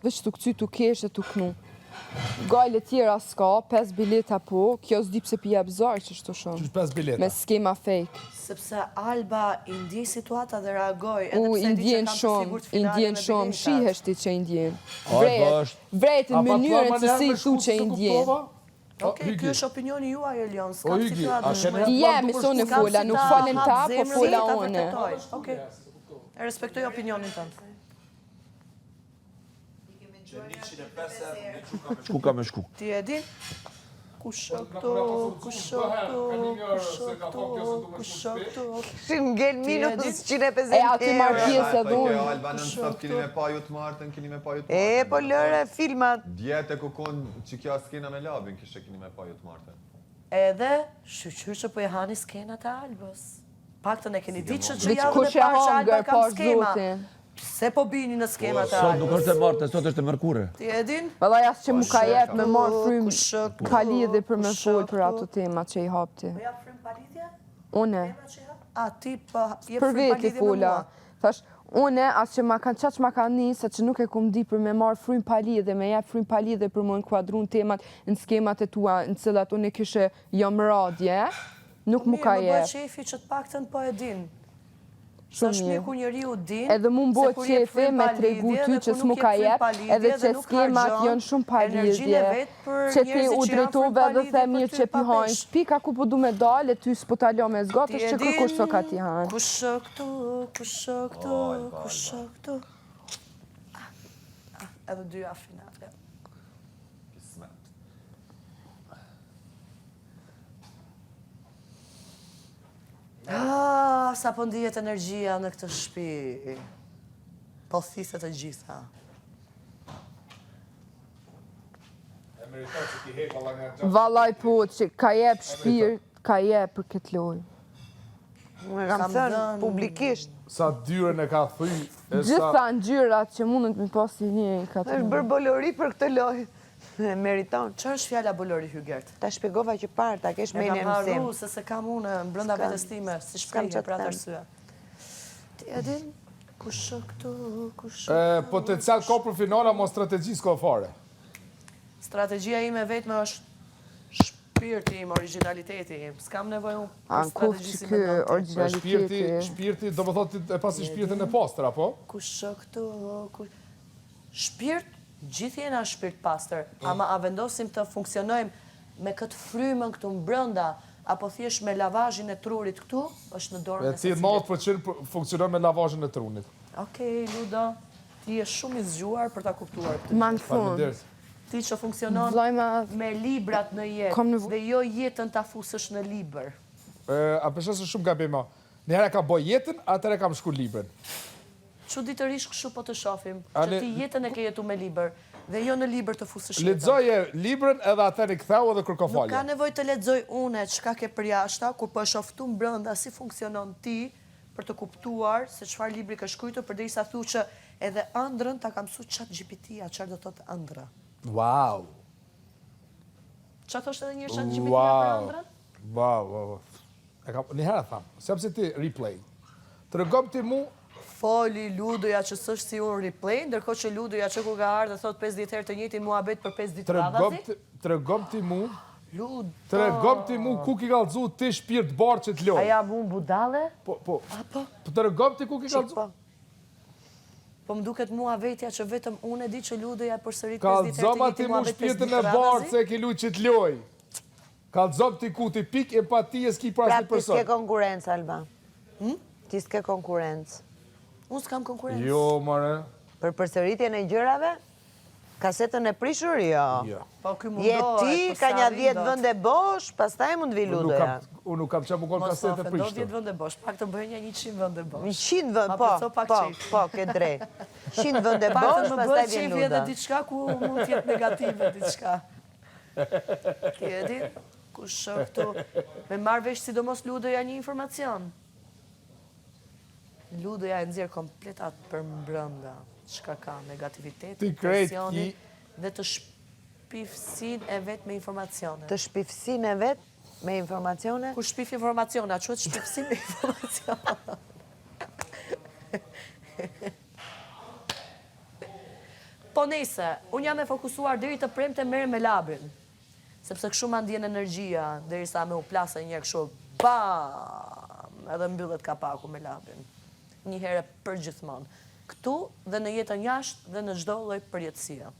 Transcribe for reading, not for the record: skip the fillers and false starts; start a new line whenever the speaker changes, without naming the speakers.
veç të këcy të kesh e të knu. Gajle tjera s'ka, 5 bileta po, kjo s'di pse pi jep zarë që shto shumë.
Qysh 5 bileta?
Me skema fake.
Sepse Alba i ndje situata dhe reagoj.
Indjen shumë, shihesh ti që indjen. Vrejt në mënyrën se si thu që indjen.
Okej, kjo është opinioni juaj, Elion, s'kam situatë dëshmëri.
Ti jemi, sonë fola, nuk falen ta, po fola one.
Okej, e respektoj opinionin tënd.
Shku ka me shku.
Ti e din? Kush këto.
Shin ngel minus 150
E aty marrë pjesë edhe unë.
Alba në sot keni me pa ju të martën, keni me pa ju të
E,
martën.
po lëre filmat.
Djetë e kukon që kja skena me labin, kishe keni me pa ju të martën.
Edhe, shqyqyr që po e hani skenat e Albës. Paktën e keni ditë që
Veç
javën
kush
e
e
parë që Alba
hangër,
kam
pa
skema.
zotin.
Se po bini në skemat e
Sot nuk
Albës.
është e martë, sot është e mërkure.
Ti e din?
Vëllai as që mu ka jep me marë frymë
Kush
ka lidhe për me folë për ato tema që i hapti.
Po jap frymë palidhje?
Une,
A, ti po jep
për
frymë
veti
palidhje me
fola.
mua?
Thash, une as që ma kanë qaç ma kanë njësë, që nuk e kum di për me marë frymë palidhe, me jep frymë palidhe për më nënkuadru në temat, në skemat e tua, në cilat unë kishe jam radje, nuk mu ka
Mirë, më bëhet
jep.
qefi që të paktën po e din.
Shumë
Sa
mirë.
shmirë ku njeriu din.
Edhe mu m'bojt qefi me tregu ty që s'mu ka jep, edhe që skemat janë shumë palidhje, që ti u drejtove dhe the mirë që pi hajnë shpika ku po du me dalë, e ty s'po t'alo me zgatës që kërkush so ka ti hanë.
Kush këtu. Edhe dyja finale. Sa po ndihet energjia në këtë shtëpi. Po thiset e gjitha.
Vallaj po, që ka jep shpirt, ka jep për këtë lojë.
Unë kam thënë publikisht.
Sa dyren e ka thuj.
Gjitha ngjyrat që mundën të mi pasi një ka të
Është bërë bolori për këtë lojë. E meriton.
Çfarë është fjala bolori Hygert?
Ta shpjegova që parë, ta kesh me
E
në
kam
mësim.
harru se se kam unë brenda vetes time, si shprehje për atë arsye. Ti e din? Kush këtu,
Potencial ka për finala, mo strategji s'ka fare.
Strategjia ime vetme është shpirti im, originaliteti im. S'kam nevojë unë për
Anë kuf
strategji
që
si
kë
mendon ti.
originaliteti.
Shpirti, do më thotë e pasi shpirtin e pastër, apo?
Kush këtu, shpirt, gjithë jena shpirt pastër, ama a vendosim të funksionojmë me këtë frymën këtu mbrënda, apo thjesht me lavazhin e trurit këtu, është në dorën e
Ti 90% funksionon me lavazhin e trunit.
Okej, Ludo, ti je shumë i zgjuar për ta kuptuar këtë.
Ma në fund,
Faleminderit.
Ti që funksionon
vlajma,
me librat në
Kam
jetë, dhe jo jetën ta fusësh në libër.
A përshës shumë gabima. Njëherë kam boj jetën, atëherë kam shku librin.
Çuditërisht kështu po të shohim, që ti jetën e ke jetu me libër, dhe jo në libër të fusësh jetën.
Lexoje librin edhe atëherë i ktheu edhe kërko
Nuk ka
falje.
nevojë të lexoj unë çka ke përjashta, kur po e shoh këtu brenda si funksionon ti për të kuptuar se çfarë libri ke shkruar, përderisa thu që edhe ëndrrën ta ka mësuar ChatGPT-a, çfarë do thotë ëndra.
Wow.
Çfarë thoshte edhe një herë ChatGPT-a për ëndrrën?
Wow. Njëherë tham, sepse ti replay. Tregom ti mu
Foli Ludoja që s'është si unë replay, ndërkohë që Ludoja që ku ka ardhur thot 50 herë të njëjtin muhabet për 5 ditë radhazi.
Tregom ti mu,
Ludo.
tregom ti mu ku ki kallzu ti shpirt barë që t'loj.
A jam unë budale?
Po. Tregom ti ku ki kallzu.
Po më duket mua vetja që vetëm unë e di që Ludoja përsërit 50 herë të
Kallzoma ti
njëjtin
mu
muhabet 5
shpirtin
ditë
e barë
radhazi.
se ki lu që t'loj. Kallzom ti ku ti pik empatije s'ki për asnjë
Prap ti s'ke
person.
konkurrencë, Alba. Ti s'ke konkurrencë.
Unë s'kam konkurrencë.
Jo, more.
Për përsëritjen e gjërave, kasetën e prishur, jo.
Po ky
Je
mundohet.
ti, ka një 10 vende bosh, pastaj mund vi Ludoja.
Unë nuk kam që më konë
Mos
kaset e
ofendo
prishtë.
10 vende bosh, pak të bëjnë një 100 vende bosh.
100 vende,
Ma plotso pak qefi.
po, ke drejt. 100 vende
Pak të
bosh,
më
pastaj
bëhet
vjen
qefi edhe
Luda.
diçka ku mund t'jetë negative diçka. Ti e di? Kush këtu me marrë vesh sidomos Ludoja një informacion. Ludoja e nxjerr komplet atë për mbrënda, çka ka negativitet,
Ti krejt
presionin dhe të shpifsin e vet me informacione.
Të shpifsin e vet me informacione?
Kur shpif informacione, a quhet shpifsim me informacione. Po nese, unë jam e fokusuar deri të premte merre me labin. Sepse kështu ma ndjen energjia, derisa me u plase një kështu, bam, edhe mbyllet kapaku me labin. Një herë për gjithmonë. Këtu dhe në jetën jashtë dhe në çdo lloj përjetësie.